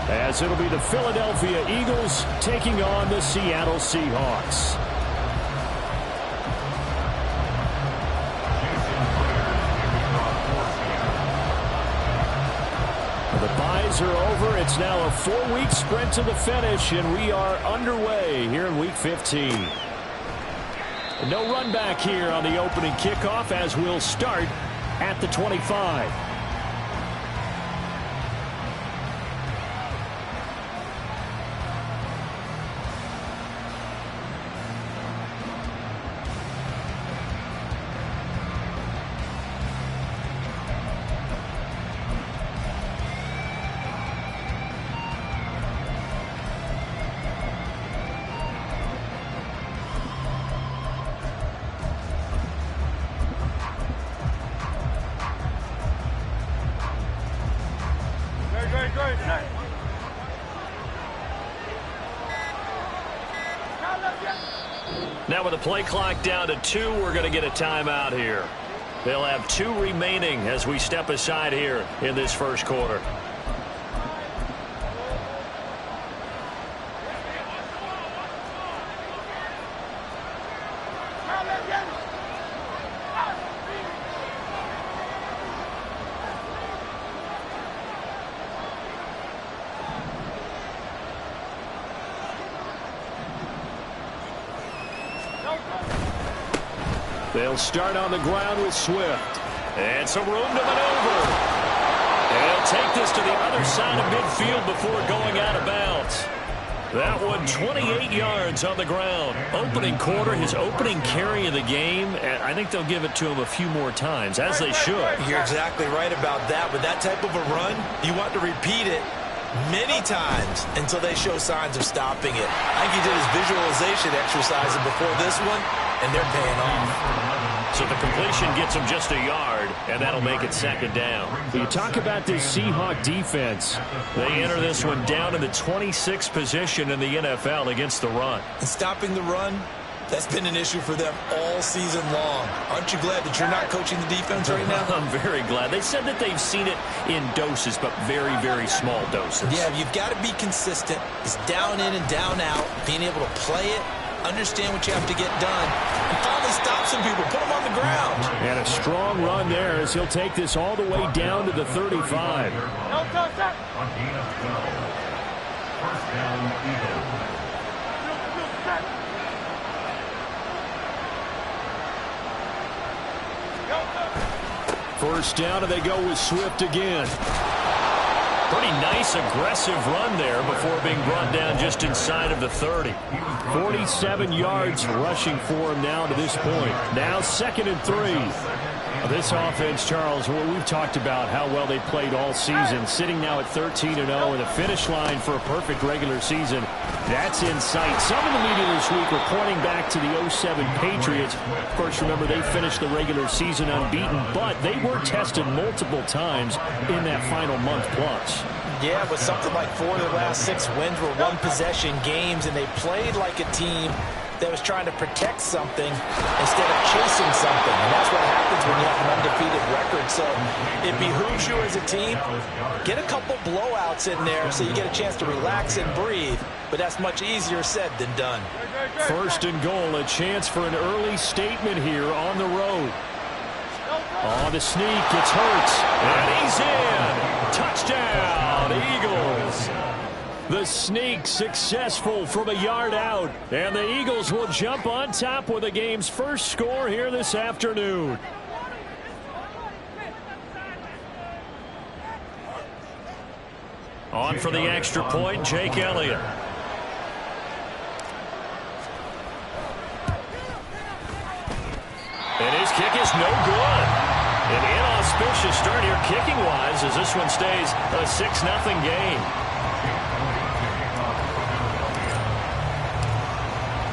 as it'll be the Philadelphia Eagles taking on the Seattle Seahawks. The byes are over. It's now a 4-week sprint to the finish, and we are underway here in Week 15. No run back here on the opening kickoff as we'll start at the 25. Now with the play clock down to 2, we're going to get a timeout here. They'll have 2 remaining as we step aside here in this first quarter. They'll start on the ground with Swift. And some room to maneuver. And he'll take this to the other side of midfield before going out of bounds. That one 28 yards on the ground. Opening quarter, his opening carry of the game, and I think they'll give it to him a few more times, as they should. You're exactly right about that. With that type of a run, you want to repeat it many times until they show signs of stopping it. I think he did his visualization exercise before this one, and they're paying off. So the completion gets him just a yard, and that'll make it second down. You talk about this Seahawk defense. They enter this one down in the 26th position in the NFL against the run. And stopping the run, that's been an issue for them all season long. Aren't you glad that you're not coaching the defense right now? I'm very glad. They said that they've seen it in doses, but very, very small doses. Yeah, you've got to be consistent. It's down in and down out, being able to play it, understand what you have to get done, and finally stop some people, put them on the ground. And a strong run there as he'll take this all the way down to the 35. First down, and they go with Swift again. Pretty nice, aggressive run there before being brought down just inside of the 30. 47 yards rushing for him now to this point. Now 2nd and 3. This offense, Charles, we've talked about how well they played all season, sitting now at 13-0 and a finish line for a perfect regular season. That's in sight. Some of the media this week were pointing back to the 07 Patriots. Of course, remember, they finished the regular season unbeaten, but they were tested multiple times in that final month plus. Yeah, but something like 4 of the last 6 wins were one-possession games, and they played like a team that was trying to protect something instead of chasing something. And that's what happens when you have an undefeated record. So it behooves you as a team, get a couple blowouts in there so you get a chance to relax and breathe. But that's much easier said than done. First and goal, a chance for an early statement here on the road. Oh, the sneak, it's Hurts. And he's in. Touchdown, Eagles. The sneak successful from a yard out. And the Eagles will jump on top with the game's first score here this afternoon. On for the extra point, Jake Elliott. And his kick is no good. An inauspicious start here kicking-wise as this one stays a 6-0 game.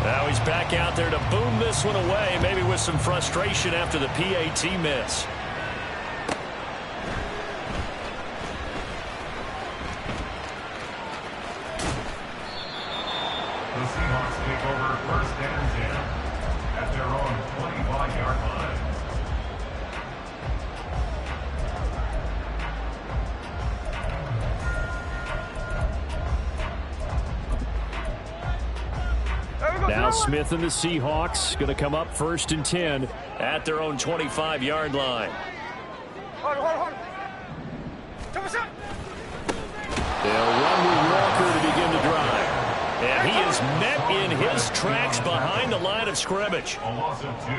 Now he's back out there to boom this one away, maybe with some frustration after the PAT miss. The Seahawks take over 1st and 10 at their own 25-yard line. Now Smith and the Seahawks going to come up 1st and 10 at their own 25-yard line. They'll run with Walker to begin the drive. And he is met in his tracks behind the line of scrimmage. A loss of 2.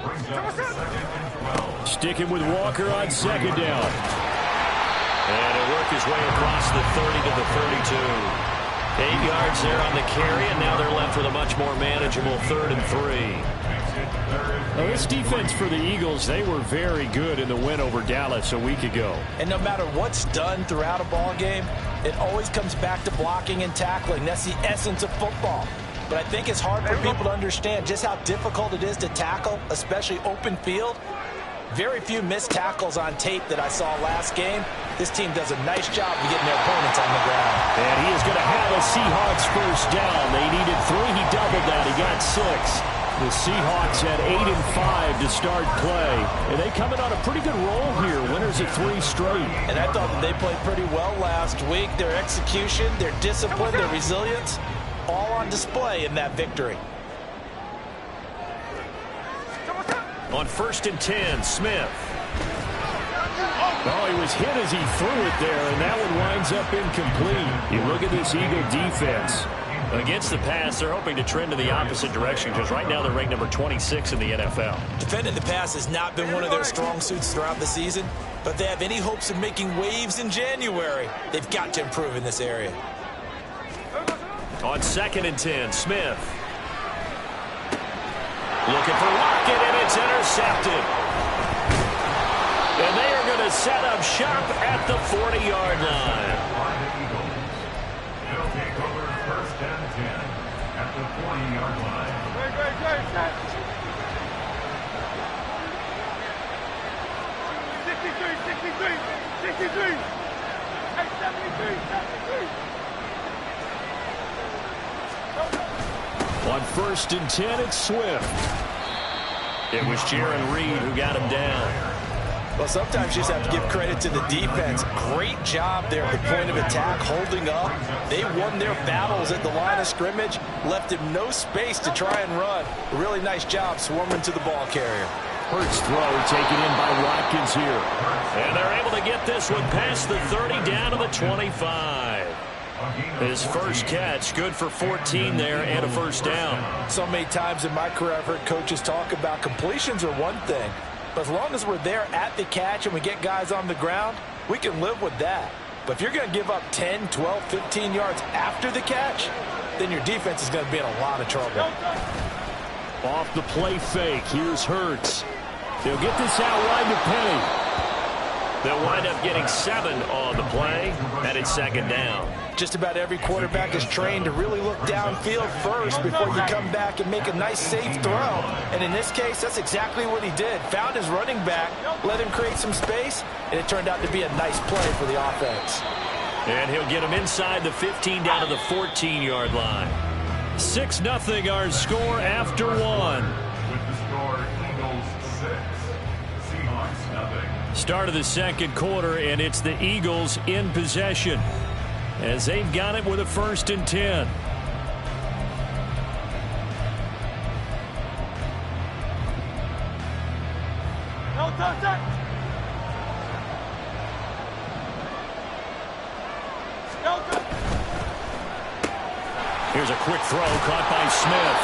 Brings up 2nd and 12. Sticking with Walker on 2nd down. And he'll work his way across the 30 to the 32. 8 yards there on the carry, and now they're left with a much more manageable 3rd and 3. Now, this defense for the Eagles, they were very good in the win over Dallas a week ago. And no matter what's done throughout a ball game, it always comes back to blocking and tackling. That's the essence of football. But I think it's hard for people to understand just how difficult it is to tackle, especially open field. Very few missed tackles on tape that I saw last game. This team does a nice job of getting their opponents on the ground. And he is going to have a Seahawks 1st down. They needed 3. He doubled that. He got 6. The Seahawks had 8 and 5 to start play. And they come in on a pretty good roll here. Winners of 3 straight. And I thought that they played pretty well last week. Their execution, their discipline, their resilience, all on display in that victory. On 1st and 10, Smith. Oh, he was hit as he threw it there, and that one winds up incomplete. You look at this Eagle defense. Against the pass, they're hoping to trend in the opposite direction because right now they're ranked number 26 in the NFL. Defending the pass has not been one of their strong suits throughout the season, but they have any hopes of making waves in January. They've got to improve in this area. On 2nd and 10, Smith. Looking for Lockett, and it's intercepted. And they are going to set up shop at the 40-yard line. They'll take over 1st and 10 at the 40-yard line. 63. 73. On 1st and 10, it's Swift. It was Jaron Reed who got him down. Well, sometimes you just have to give credit to the defense. Great job there at the point of attack, holding up. They won their battles at the line of scrimmage, left him no space to try and run. A really nice job swarming to the ball carrier. Hurts throw taken in by Watkins here. And they're able to get this one past the 30 down to the 25. His first catch, good for 14 there and a 1st down. So many times in my career I've heard coaches talk about completions are one thing, but as long as we're there at the catch and we get guys on the ground, we can live with that. But if you're going to give up 10, 12, 15 yards after the catch, then your defense is going to be in a lot of trouble. Off the play fake, here's Hurts. They'll get this out wide to Penny. They'll wind up getting 7 on the play, and it's 2nd down. Just about every quarterback is trained to really look downfield first before you come back and make a nice, safe throw. And in this case, that's exactly what he did. Found his running back, let him create some space, and it turned out to be a nice play for the offense. And he'll get him inside the 15 down to the 14-yard line. 6-0 our score after 1. With the score, Eagles 6, Seahawks nothing. Start of the 2nd quarter, and it's the Eagles in possession as they've got it with a 1st and 10. Here's a quick throw caught by Smith.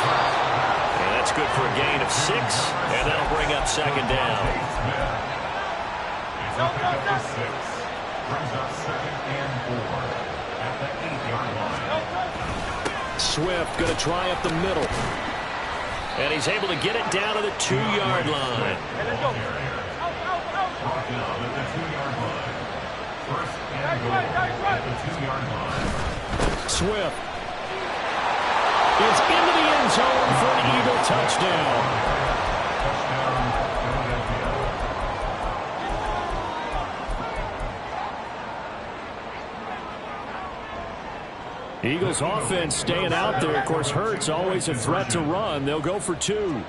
And that's good for a gain of 6, and that'll bring up 2nd down. It's a pick up to 6. Brings up 2nd and 4 at the 8-yard line. Swift going to try up the middle. And he's able to get it down to the 2-yard line. Brought down at the 2-yard line. 1st and goal at the 2-yard line. Swift is into the end zone for an Eagle touchdown. Touchdown, Philadelphia. Eagles offense staying out there. Of course, Hurts always a threat to run. They'll go for 2.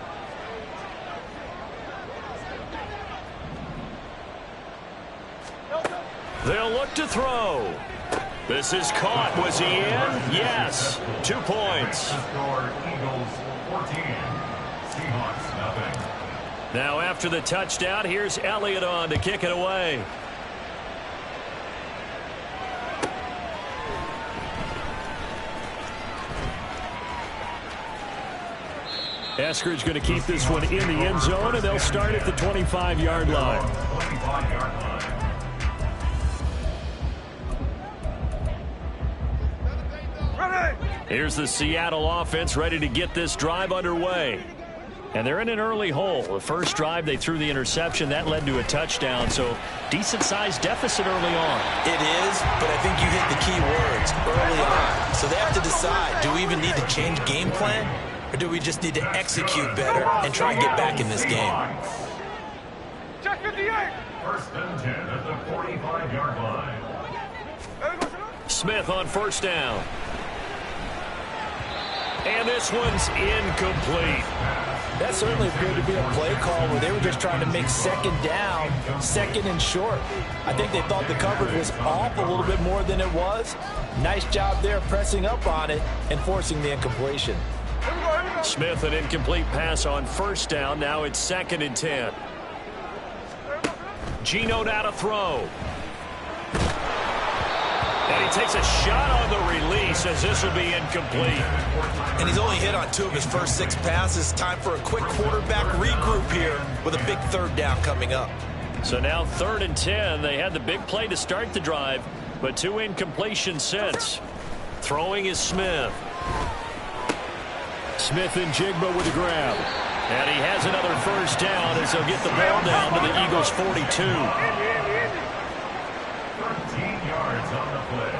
They'll look to throw. This is caught. Was he in? Yes. 2 points. Score Eagles 14. Seahawks nothing. Now after the touchdown, here's Elliott on to kick it away. Eskridge going to keep this one in the end zone, and they'll start at the 25-yard line. 25-yard line. Here's the Seattle offense ready to get this drive underway. And they're in an early hole. The first drive, they threw the interception. That led to a touchdown, so decent-sized deficit early on. It is, but I think you hit the key words, early on. So they have to decide, do we even need to change game plan? Or do we just need to execute better and try and get back in this game? Check 58. First and 10 at the 45-yard line. Smith on first down. And this one's incomplete. That certainly appeared to be a play call where they were just trying to make second down, second and short. I think they thought the coverage was off a little bit more than it was. Nice job there pressing up on it and forcing the incompletion. Smith, an incomplete pass on first down. Now it's 2nd and 10. Geno now to throw. And he takes a shot on the release as this will be incomplete. And he's only hit on 2 of his first 6 passes. Time for a quick quarterback regroup here with a big third down coming up. So now 3rd and 10. They had the big play to start the drive, but 2 incompletions since. Throwing is Smith. Smith and Jigba with the grab. And he has another first down as they'll get the ball down to the Eagles' 42. 13 yards on the play.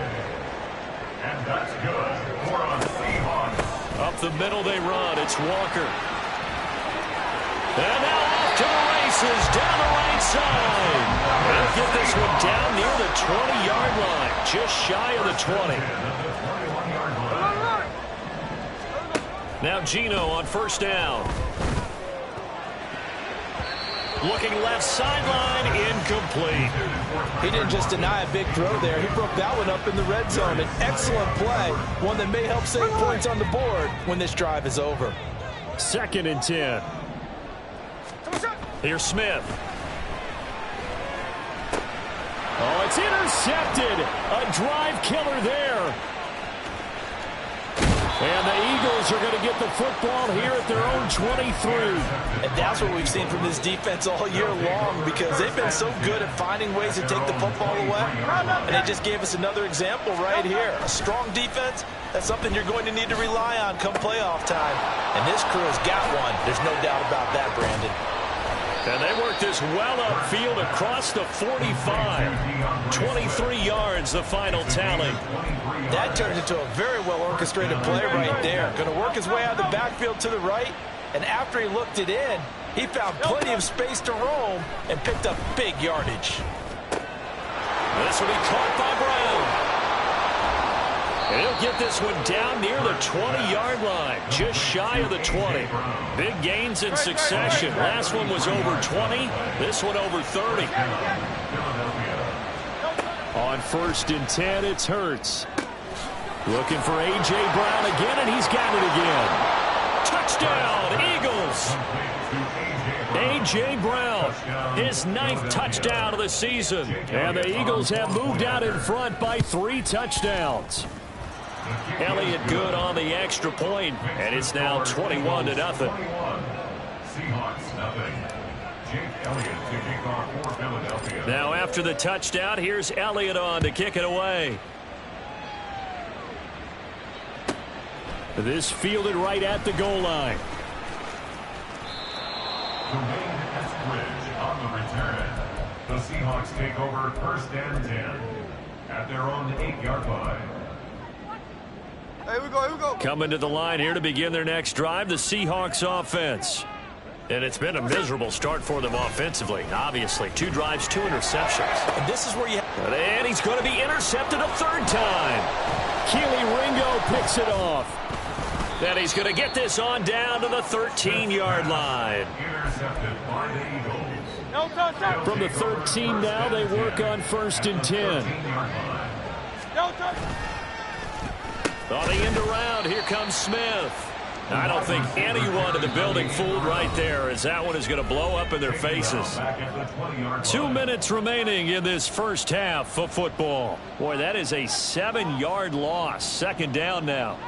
And that's good for a Seahawks. Up the middle they run. It's Walker. And now off to the races down the right side. They'll get this one down near the 20-yard line. Just shy of the 20. Now Geno on first down. Looking left sideline, incomplete. He didn't just deny a big throw there. He broke that one up in the red zone. An excellent play, one that may help save points on the board when this drive is over. 2nd and 10. Here's Smith. Oh, it's intercepted. A drive killer there. And the Eagles are going to get the football here at their own 23. And that's what we've seen from this defense all year long, because they've been so good at finding ways to take the football away. And they just gave us another example right here. A strong defense, that's something you're going to need to rely on come playoff time. And this crew has got one. There's no doubt about that, Brandon. And they work this well upfield across the 45. 23 yards, the final tally. That turned into a very well-orchestrated play right there. Going to work his way out of the backfield to the right. And after he looked it in, he found plenty of space to roam and picked up big yardage. This will be caught by Brown. And he'll get this one down near the 20-yard line, just shy of the 20. Big gains in succession. Last one was over 20. This one over 30. On 1st and 10, it's Hurts. Looking for A.J. Brown again, and he's got it again. Touchdown, Eagles. A.J. Brown, his 9th touchdown of the season. And the Eagles have moved out in front by 3 touchdowns. Elliott good on the extra point, and it's now 21-0. Seahawks nothing. Jake Elliott to kick off for Philadelphia. Now after the touchdown, here's Elliott on to kick it away. This fielded right at the goal line. Jermaine Eskridge on the return. The Seahawks take over 1st and 10 at their own 8-yard line. Here we go. Coming to the line here to begin their next drive, the Seahawks offense. And it's been a miserable start for them offensively. Obviously, 2 drives, 2 interceptions. And this is where you... And he's going to be intercepted a 3rd time. Keely Ringo picks it off. Then he's going to get this on down to the 13-yard line. Intercepted by the Eagles. No touch. From the 13 now, they work on 1st and 10. 13-yard line. No On the end around, here comes Smith. I don't think anyone in the building fooled right there, as that one is going to blow up in their faces. 2 minutes remaining in this first half of football. Boy, that is a 7-yard loss. Second down now.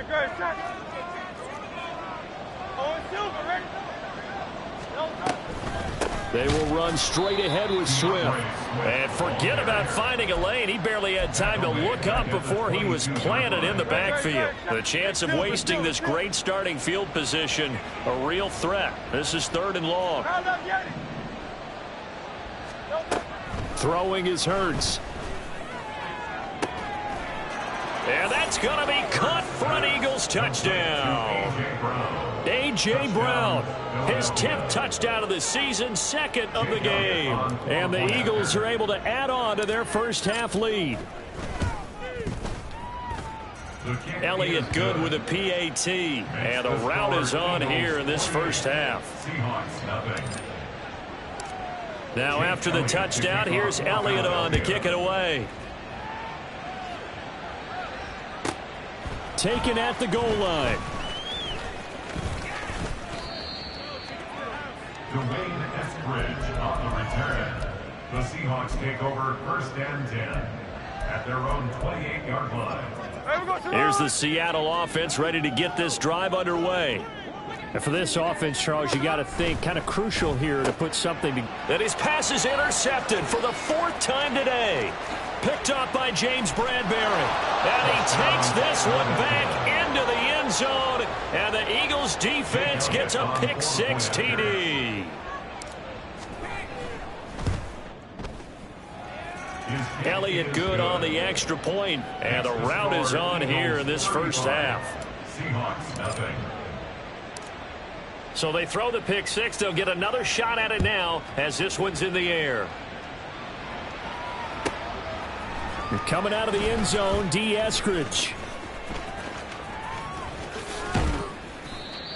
Great, check. Oh, it's Silver, ready? They will run straight ahead with Swift. And forget about finding a lane. He barely had time to look up before he was planted in the backfield. The chance of wasting this great starting field position, a real threat. This is 3rd and long. Throwing is Hurts. And that's going to be caught for an Eagles touchdown. A.J. Brown, his 10th touchdown of the season, 2nd of the game. And the Eagles are able to add on to their first half lead. Elliott good with a PAT. And the route is on here in this first half. Now after the touchdown, here's Elliott on to kick it away. Taken at the goal line. Dwayne Eskridge on the return. The Seahawks take over 1st and 10 at their own 28-yard line. Here's the Seattle offense ready to get this drive underway. And for this offense, Charles, you got to think kind of crucial here to put something to... And his pass is intercepted for the 4th time today. Picked up by James Bradbury. And he takes this one back into the end zone. And the Eagles defense gets a pick-6 TD. Elliott good on the extra point. And the route is on here in this first half. Seahawks nothing. So they throw the pick-6. They'll get another shot at it now as this one's in the air. Coming out of the end zone, D. Eskridge.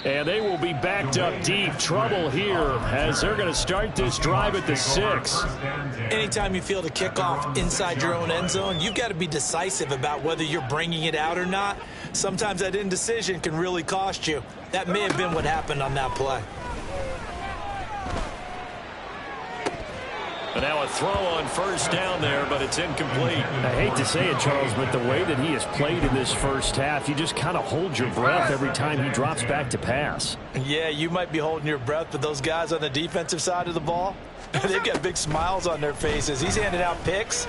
And they will be backed up deep. Trouble here as they're going to start this drive at the 6. Anytime you field a kickoff inside your own end zone, you've got to be decisive about whether you're bringing it out or not. Sometimes that indecision can really cost you. That may have been what happened on that play. And now a throw on 1st down there, but it's incomplete. I hate to say it, Charles, but the way that he has played in this first half, you just kind of hold your breath every time he drops back to pass. Yeah, you might be holding your breath, but those guys on the defensive side of the ball, they've got big smiles on their faces. He's handing out picks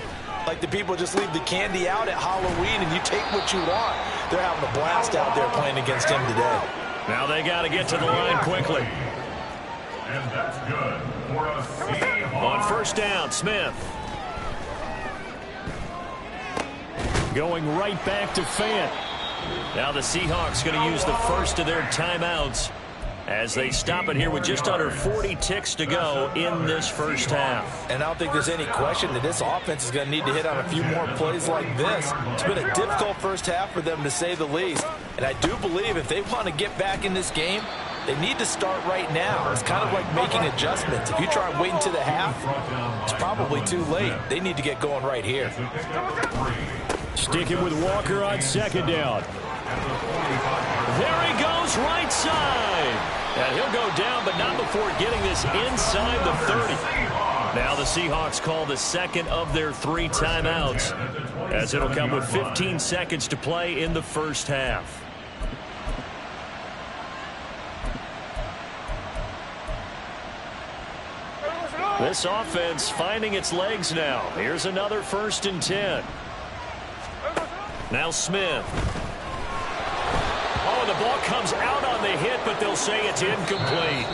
like the people just leave the candy out at Halloween and you take what you want. They're having a blast out there playing against him today. Now they got to get to the line quickly. And that's good for a Seahawks. On 1st down, Smith. Going right back to Fant. Now the Seahawks going to use the first of their timeouts as they stop it here with just under 40 ticks to go in this first half. And I don't think there's any question that this offense is going to need to hit on a few more plays like this. It's been a difficult first half for them, to say the least. And I do believe if they want to get back in this game, they need to start right now. It's kind of like making adjustments. If you try and wait until the half, it's probably too late. They need to get going right here. Sticking with Walker on 2nd down. There he goes, right side. And he'll go down, but not before getting this inside the 30. Now the Seahawks call the 2nd of their 3 timeouts, as it'll come with 15 seconds to play in the first half. This offense finding its legs now. Here's another 1st and 10. Now Smith. Oh, the ball comes out on the hit, but they'll say it's incomplete.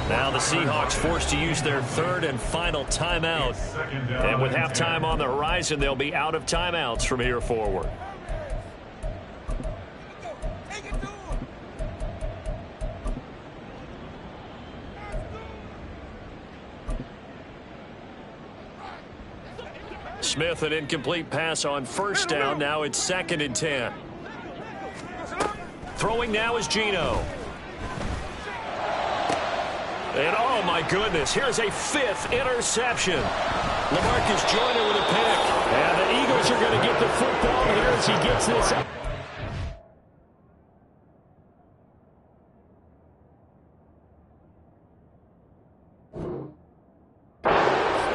Now the Seahawks forced to use their 3rd and final timeout. And with halftime on the horizon, they'll be out of timeouts from here forward. Smith, an incomplete pass on first down. Now it's 2nd and 10. Throwing now is Geno. And oh my goodness, here's a 5th interception. LaMarcus Joyner with a pick. And the Eagles are going to get the football here as he gets this.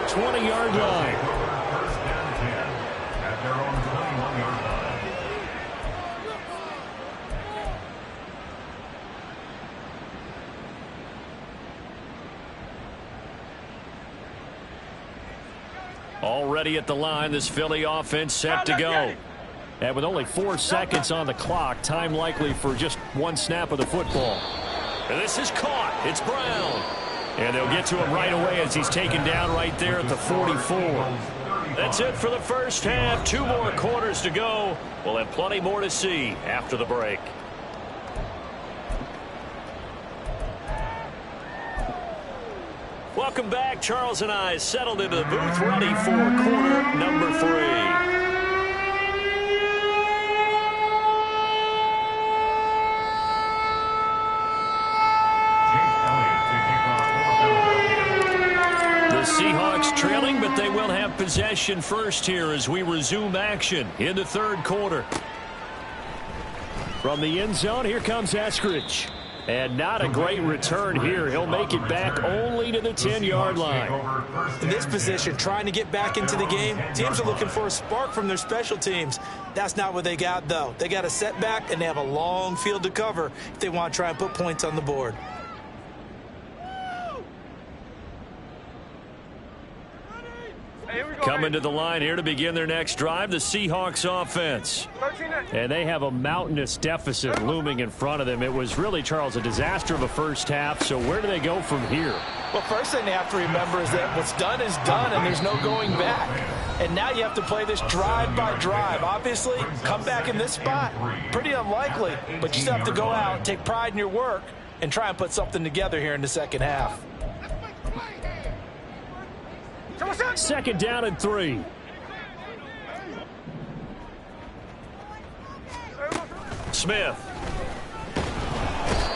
20-yard line. First and 10 at their own 21-yard line. Already at the line, this Philly offense set to go. And with only 4 seconds on the clock, time likely for just 1 snap of the football. And this is caught. It's Brown. And they'll get to him right away as he's taken down right there at the 44. That's it for the first half. 2 more quarters to go. We'll have plenty more to see after the break. Welcome back. Charles and I settled into the booth, ready for quarter number 3. Seahawks trailing, but they will have possession first here as we resume action in the 3rd quarter. From the end zone, here comes Eskridge. And not a great return here. He'll make it back only to the 10-yard line. In this position, trying to get back into the game, teams are looking for a spark from their special teams. That's not what they got, though. They got a setback, and they have a long field to cover if they want to try and put points on the board. Coming to the line here to begin their next drive, the Seahawks offense. And they have a mountainous deficit looming in front of them. It was really, Charles, a disaster of a first half. So where do they go from here? Well, first thing they have to remember is that what's done is done, and there's no going back. And now you have to play this drive by drive. Obviously, come back in this spot, pretty unlikely. But you still have to go out, take pride in your work, and try and put something together here in the second half. 2nd down and 3. Smith.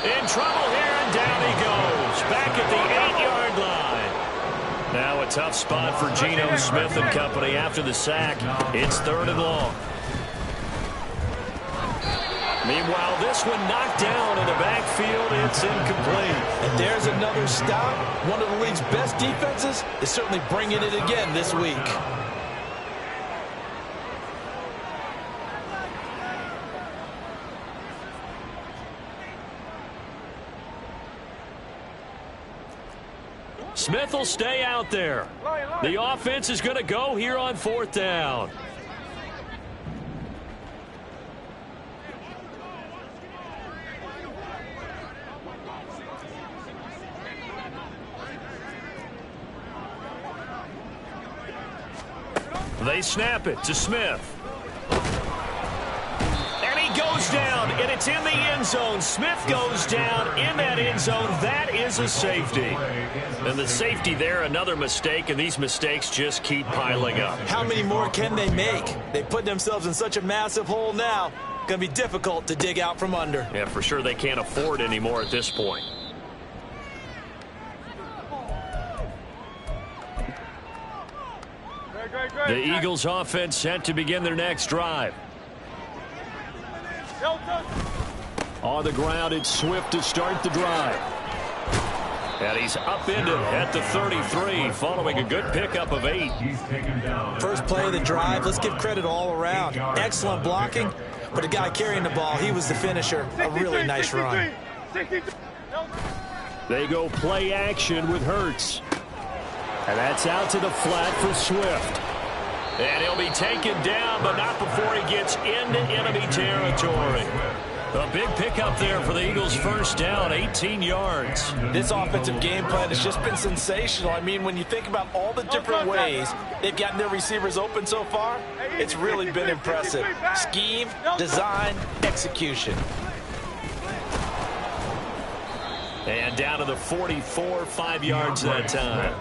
In trouble here, and down he goes. Back at the 8-yard line. Now a tough spot for Geno Smith and company after the sack. It's 3rd and long. Meanwhile, this one knocked down in the backfield. It's incomplete. And there's another stop. One of the league's best defenses is certainly bringing it again this week. Smith will stay out there. The offense is going to go here on 4th down. They snap it to Smith. And he goes down, and it's in the end zone. Smith goes down in that end zone. That is a safety. And the safety there, another mistake, and these mistakes just keep piling up. How many more can they make? They put themselves in such a massive hole now. Going to be difficult to dig out from under. Yeah, for sure they can't afford any more at this point. The Eagles offense set to begin their next drive. On the ground, it's Swift to start the drive. And he's upended at the 33, following a good pickup of 8. First play of the drive, let's give credit all around. Excellent blocking, but the guy carrying the ball, he was the finisher. A really nice run. They go play action with Hurts. And that's out to the flat for Swift. And he'll be taken down, but not before he gets into enemy territory. A big pickup there for the Eagles' first down, 18 yards. This offensive game plan has just been sensational. I mean, when you think about all the different ways they've gotten their receivers open so far, it's really been impressive. Scheme, design, execution. And down to the 44, 5 yards that time.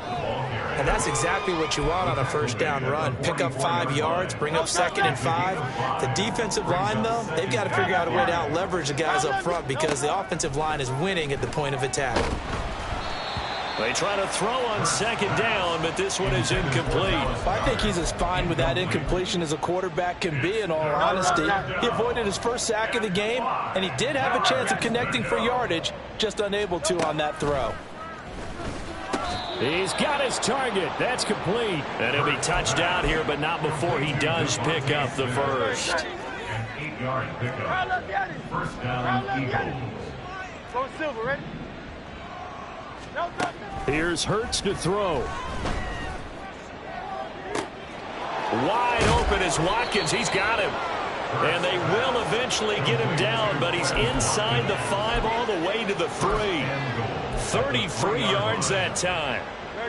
And that's exactly what you want on a first down run. Pick up 5 yards, bring up 2nd and 5. The defensive line, though, they've got to figure out a way to out-leverage the guys up front because the offensive line is winning at the point of attack. They try to throw on 2nd down, but this one is incomplete. I think he's as fine with that incompletion as a quarterback can be, in all honesty. He avoided his first sack of the game, and he did have a chance of connecting for yardage, just unable to on that throw. He's got his target. That's complete. And he'll be touched out here, but not before he does pick up the first. An 8-yard pickup. First down, Eagles. Go Silver, ready? No, no. Here's Hurts to throw. Wide open is Watkins. He's got him. And they will eventually get him down, but he's inside the 5 all the way to the 3. 33 yards that time.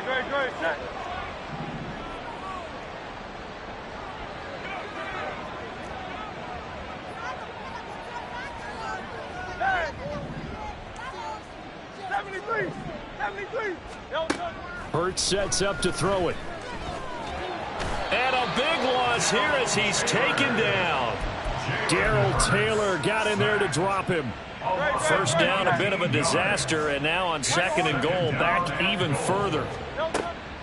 Great, set. Hey. 73. Hurts sets up to throw it. And a big loss here as he's taken down. Darrell Taylor got in there to drop him. First down, a bit of a disaster, and now on 2nd and goal, back even further.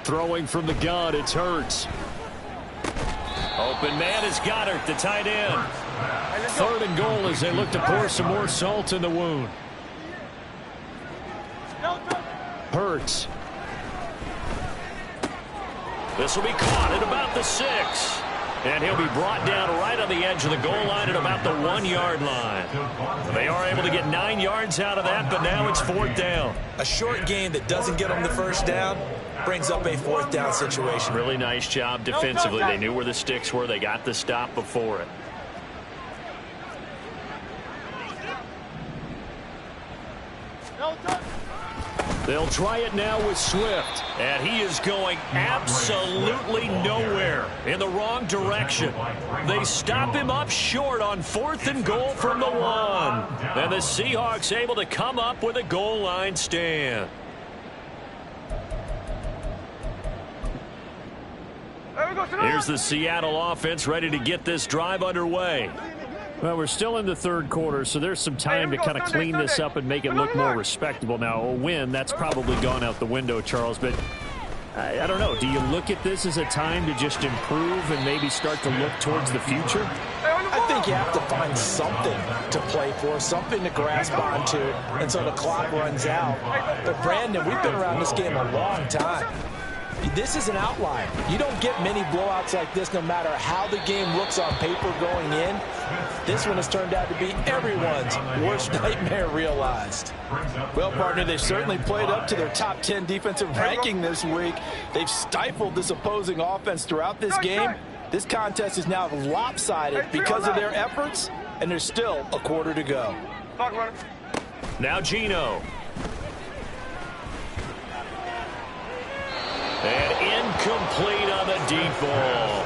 Throwing from the gun, it's Hurts. Open man is Goddard, the tight end. 3rd and goal as they look to pour some more salt in the wound. Hurts. This will be caught at about the 6. And he'll be brought down right on the edge of the goal line at about the 1-yard line. They are able to get 9 yards out of that, but now it's 4th down. A short game that doesn't get them the first down brings up a 4th down situation. Really nice job defensively. They knew where the sticks were. They got the stop before it. They'll try it now with Swift. And he is going absolutely nowhere, in the wrong direction. They stop him up short on 4th and goal from the 1. And the Seahawks able to come up with a goal line stand. Here's the Seattle offense ready to get this drive underway. Well, we're still in the 3rd quarter, so there's some time to kind of clean this up and make it look more respectable. Now, a win, that's probably gone out the window, Charles, but I don't know. Do you look at this as a time to just improve and maybe start to look towards the future? I think you have to find something to play for, something to grasp onto until the clock runs out. But, Brandon, we've been around this game a long time. This is an outlier. You don't get many blowouts like this no matter how the game looks on paper going in. This one has turned out to be everyone's worst nightmare realized. Well, partner, they've certainly played up to their top 10 defensive ranking this week. They've stifled this opposing offense throughout this game. This contest is now lopsided because of their efforts, and there's still a quarter to go. Now Geno. And incomplete on the deep ball.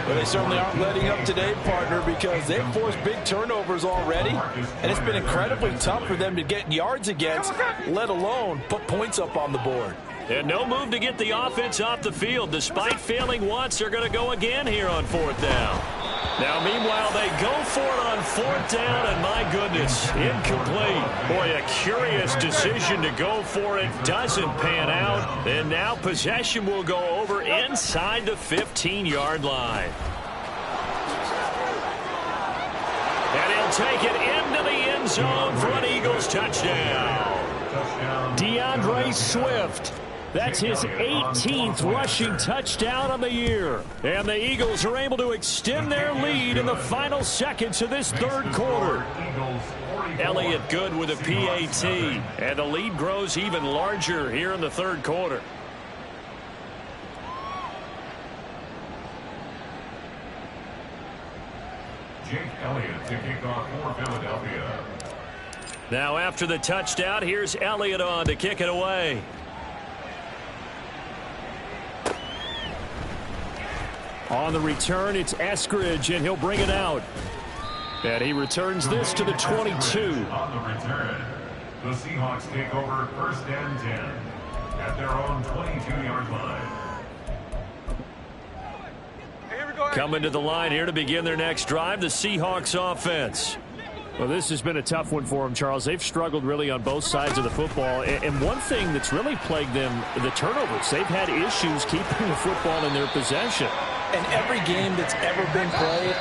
Well, they certainly aren't letting up today, partner, because they've forced big turnovers already, and it's been incredibly tough for them to get yards against, let alone put points up on the board. And no move to get the offense off the field. Despite failing once, they're going to go again here on 4th down. Now, meanwhile, they go for it on 4th down, and my goodness, incomplete. Boy, a curious decision to go for it. Doesn't pan out. And now possession will go over inside the 15-yard line. And he'll take it into the end zone for an Eagles touchdown. DeAndre Swift. That's his 18th rushing touchdown on the year. And the Eagles are able to extend their lead in the final seconds of this 3rd quarter. Elliott good with a PAT. And the lead grows even larger here in the 3rd quarter. Jake Elliott to kick off for Philadelphia. Now after the touchdown, here's Elliott on to kick it away. On the return, it's Eskridge, and he'll bring it out. And he returns this to the 22. On the return, the Seahawks take over 1st and 10 at their own 22-yard line. Coming to the line here to begin their next drive, the Seahawks offense. Well, this has been a tough one for them, Charles. They've struggled really on both sides of the football. And one thing that's really plagued them, the turnovers. They've had issues keeping the football in their possession. And every game that's ever been played,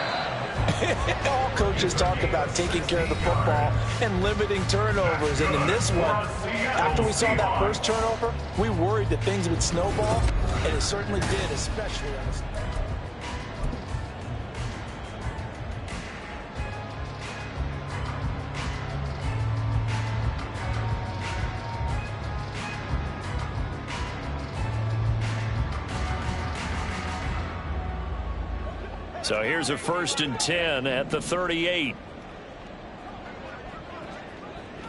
all coaches talk about taking care of the football and limiting turnovers. And in this one, after we saw that first turnover, we worried that things would snowball, and it certainly did, especially on the... So here's a 1st and 10 at the 38.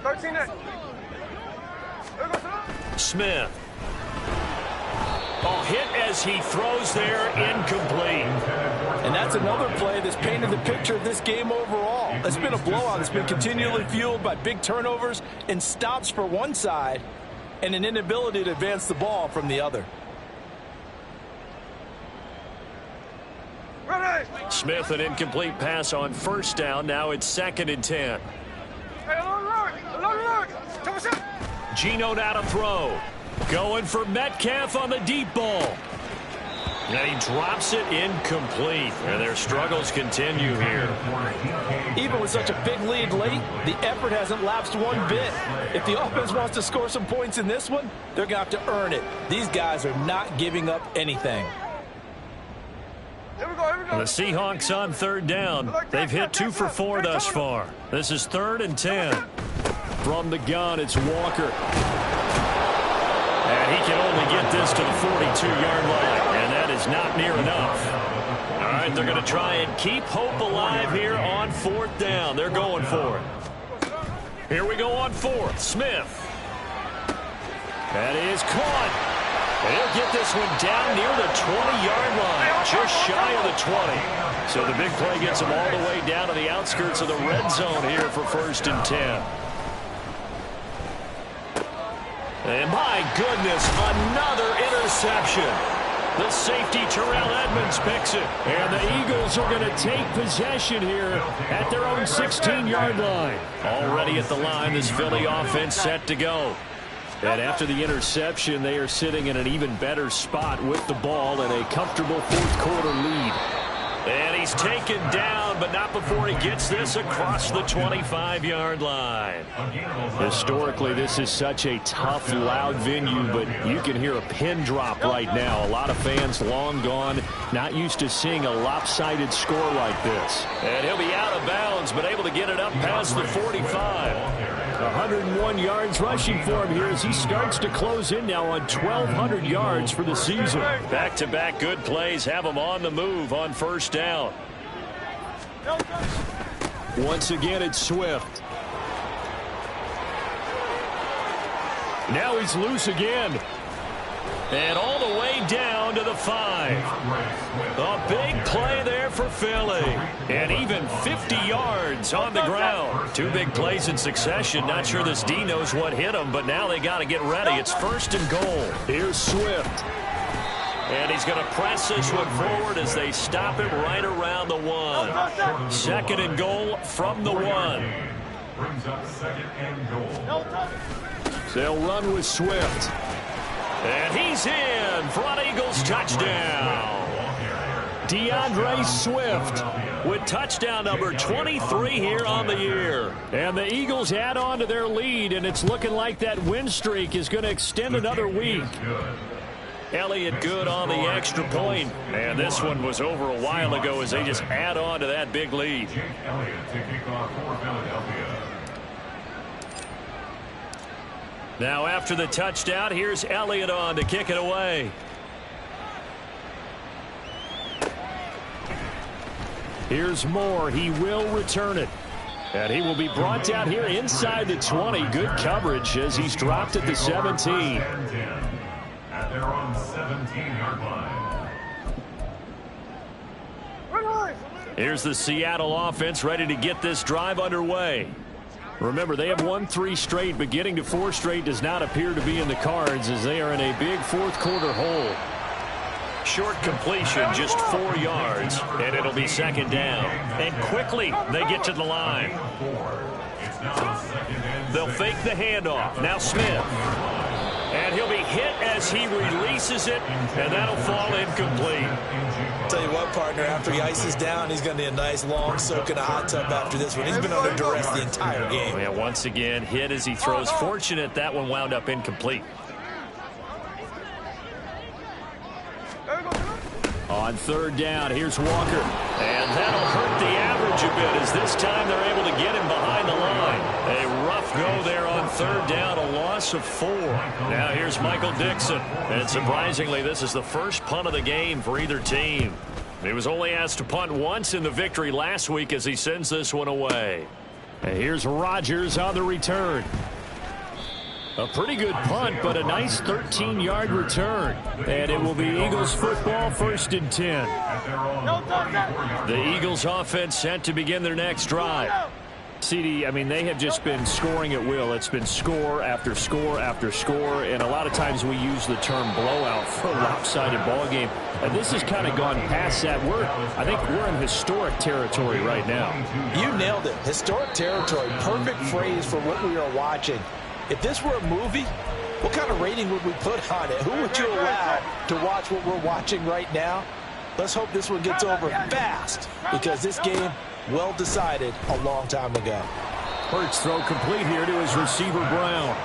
13 next. Smith. Oh, hit as he throws there, incomplete. And that's another play that's painted the picture of this game overall. It's been a blowout. It's been continually fueled by big turnovers and stops for one side and an inability to advance the ball from the other. Smith, an incomplete pass on 1st down. Now it's 2nd and 10. Geno now to throw. Going for Metcalf on the deep ball. And he drops it incomplete. And their struggles continue here. Even with such a big lead late, the effort hasn't lapsed one bit. If the offense wants to score some points in this one, they're going to have to earn it. These guys are not giving up anything. The Seahawks on 3rd down. They've hit 2 for 4 thus far. This is 3rd and 10. From the gun, it's Walker. And he can only get this to the 42-yard line. And that is not near enough. All right, they're going to try and keep hope alive here on 4th down. They're going for it. Here we go on 4th. Smith. That is caught. And he'll get this one down near the 20-yard line, just shy of the 20. So the big play gets him all the way down to the outskirts of the red zone here for 1st and 10. And my goodness, another interception. The safety, Terrell Edmonds, picks it. And the Eagles are going to take possession here at their own 16-yard line. Already at the line, this Philly offense set to go. And after the interception, they are sitting in an even better spot with the ball and a comfortable 4th quarter lead. And he's taken down, but not before he gets this across the 25-yard line. Historically, this is such a tough, loud venue, but you can hear a pin drop right now. A lot of fans long gone, not used to seeing a lopsided score like this. And he'll be out of bounds, but able to get it up past the 45. 101 yards rushing for him here as he starts to close in now on 1,200 yards for the season. Back-to-back good plays have him on the move on 1st down. Once again, it's Swift. Now he's loose again. And all the way down to the 5. A big play there for Philly. And even 50 yards on the ground. 2 big plays in succession. Not sure this D knows what hit him, but now they got to get ready. It's 1st and goal. Here's Swift. And he's going to press this one forward as they stop him right around the 1. 2nd and goal from the 1. Brings up 2nd and goal. They'll run with Swift. And he's in for an Eagles touchdown. DeAndre Swift with touchdown number 23 here on the year. And the Eagles add on to their lead, and it's looking like that win streak is going to extend another week. Elliott good on the extra point. And this one was over a while ago as they just add on to that big lead. Elliott to kick off for Philadelphia. Now after the touchdown, here's Elliott on to kick it away. Here's Moore. He will return it. And he will be brought down here inside the 20. Good coverage as he's dropped at the 17. At their own 17-yard line. Here's the Seattle offense ready to get this drive underway. Remember, they have won 3 straight, but getting to 4 straight does not appear to be in the cards as they are in a big 4th quarter hole. short completion, just 4 yards, and it'll be second down. And quickly, they get to the line. They'll fake the handoff. Now Smith. And he'll be hit as he releases it, and that'll fall incomplete. Tell you what, partner, after he ices down, he's going to need a nice long soak in a hot tub after this one. He's been under duress the entire game. Yeah, once again, hit as he throws. Fortunate that one wound up incomplete. On third down, here's Walker. And that'll hurt the average a bit as this time they're able to get him behind the line. A rough go there on third down, a loss of 4. Now here's Michael Dixon. And surprisingly, this is the first punt of the game for either team. He was only asked to punt once in the victory last week as he sends this one away. And here's Rodgers on the return. A pretty good punt, but a nice 13-yard return. And it will be Eagles football, 1st and 10. The Eagles offense set to begin their next drive. CD, I mean, they have just been scoring at will. It's been score after score after score, and a lot of times we use the term blowout for a lopsided ball game. And this has kind of gone past that. I think we're in historic territory right now. You nailed it. Historic territory. Perfect phrase for what we are watching. If this were a movie, what kind of rating would we put on it? Who would you allow to watch what we're watching right now? Let's hope this one gets over fast, because this game, well decided a long time ago. Hurts throw complete here to his receiver, Brown.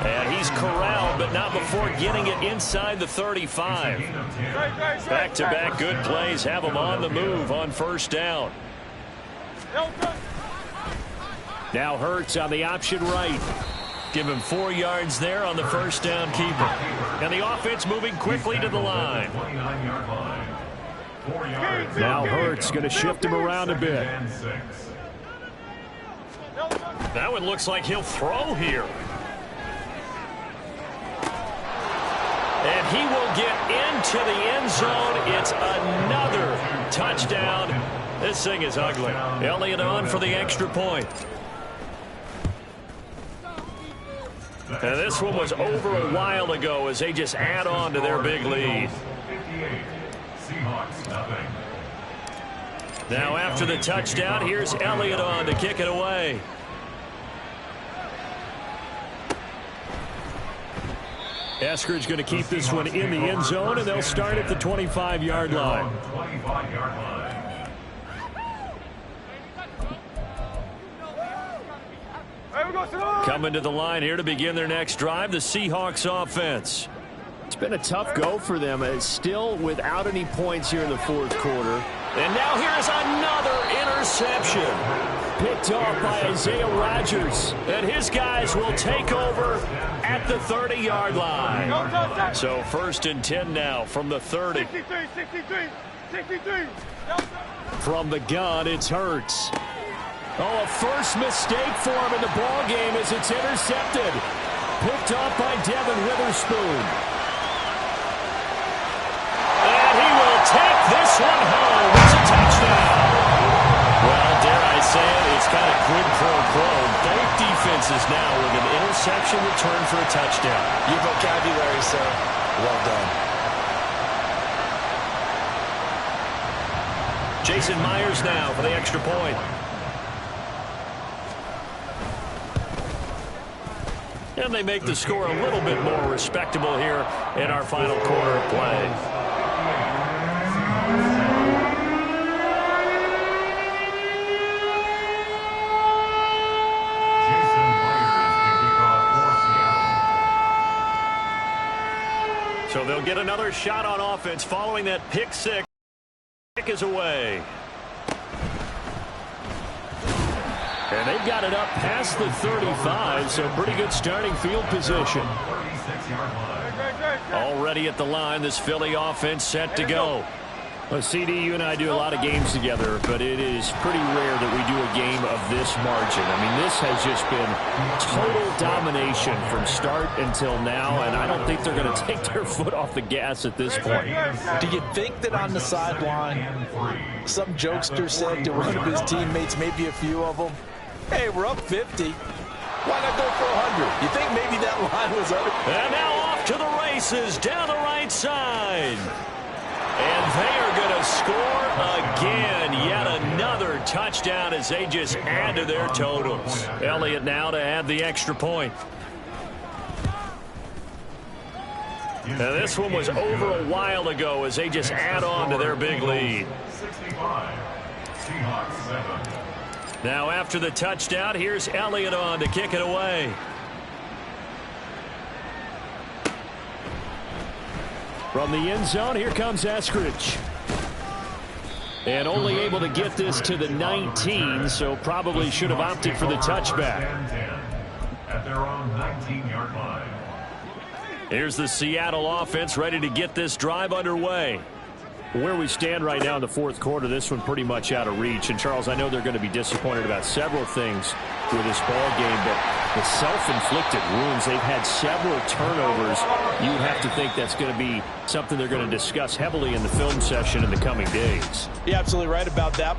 And he's corralled, but not before getting it inside the 35. Back-to-back good plays have him on the move on first down. Now Hurts on the option right. Give him 4 yards there on the first down keeper. And the offense moving quickly to the line. Now Hurts going to shift him around a bit. That one looks like he'll throw here. And he will get into the end zone. It's another touchdown. This thing is ugly. Elliott on for the extra point. And this one was over a while ago as they just add on to their big lead. Now after the touchdown, here's Elliott on to kick it away. Eskridge going to keep this one in the end zone, and they'll start at the 25-yard line. Coming to the line here to begin their next drive, the Seahawks offense. It's been a tough go for them. It's still without any points here in the fourth quarter. And now here's another interception. Picked off by Isaiah Rodgers. And his guys will take over at the 30-yard line. So 1st and 10 now from the 30. 63. From the gun, it's Hurts. Oh, a first mistake for him in the ball game as it's intercepted. Picked off by Devin Witherspoon. And he will take this one home. It's a touchdown. Well, dare I say it, it's kind of quid pro quo. Both defenses now with an interception return for a touchdown. Your vocabulary, sir. Well done. Jason Myers now for the extra point. And they make the score a little bit more respectable here in our final quarter of play. So they'll get another shot on offense following that pick six. Kick is away. And they've got it up past the 35, so pretty good starting field position. Already at the line, this Philly offense set to go. Well, CD, you and I do a lot of games together, but it is pretty rare that we do a game of this margin. I mean, this has just been total domination from start until now, and I don't think they're going to take their foot off the gas at this point. Do you think that on the sideline, some jokester said to one of his teammates, maybe a few of them, hey, we're up 50. Why not go for 100? You think maybe that line was up? And now off to the races down the right side. And they are going to score again. Yet another touchdown as they just add to their totals. Elliott now to add the extra point. Now this one was over a while ago as they just add on to their big lead. 65. Seahawks 7. Now after the touchdown, here's Elliott on to kick it away. From the end zone, here comes Eskridge. And only able to get this to the 19, so probably should have opted for the touchback. At their own 19-yard line. Here's the Seattle offense ready to get this drive underway. Where we stand right now in the fourth quarter, this one pretty much out of reach. And, Charles, I know they're going to be disappointed about several things with this ball game, but the self-inflicted wounds, they've had several turnovers. You would have to think that's going to be something they're going to discuss heavily in the film session in the coming days. You're absolutely right about that.